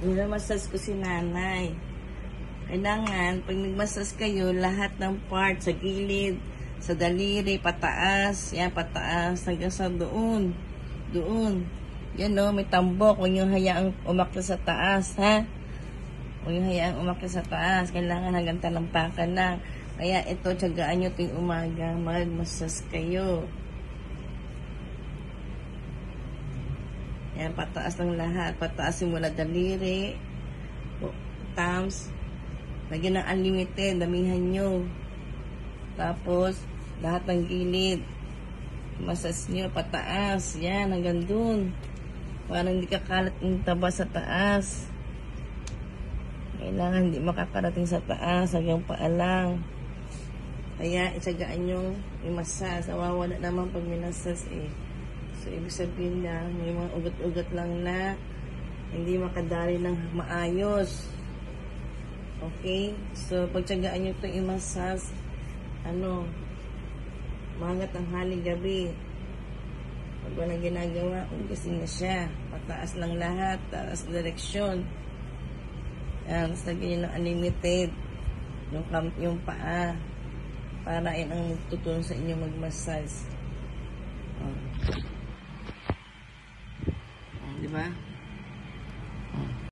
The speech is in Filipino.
Minamassage ko si nanay. Kailangan, pag nagmassage kayo, lahat ng part sa gilid, sa daliri, pataas, yan, pataas, hanggang sa doon. Doon. Yan o, may tambok. Huwag nyo hayaang umakyat sa taas, ha? Huwag nyo hayaang umakyat sa taas. Kailangan hanggang talampakan lang. Kaya ito, tiyagaan nyo tuwing umaga, magmassage kayo. Yan, pataas ng lahat. Pataas yung mula daliri, thumbs, lagyan ng unlimited, damihan nyo. Tapos, lahat ng gilid. Massage nyo, pataas. Yan, hanggang dun. Parang hindi kakalat yung taba sa taas. Kailangan hindi makakarating sa taas, hanggang paalang. Kaya, itsagaan nyo yung massage. Nawawala naman pag minasas eh. So, ibig sabihin na, may mga ugat-ugat lang na hindi makadali ng maayos. Okay? So, pagtsagaan nyo ito i-massage, umaga, tanghali, gabi. Pag walang ginagawa, ugasin na siya. Pataas lang lahat, taas direksyon. Yan, tapos lagyan nyo ng unlimited. Yung paa. Para yun ang tutulong sa inyo mag-massage. Diba?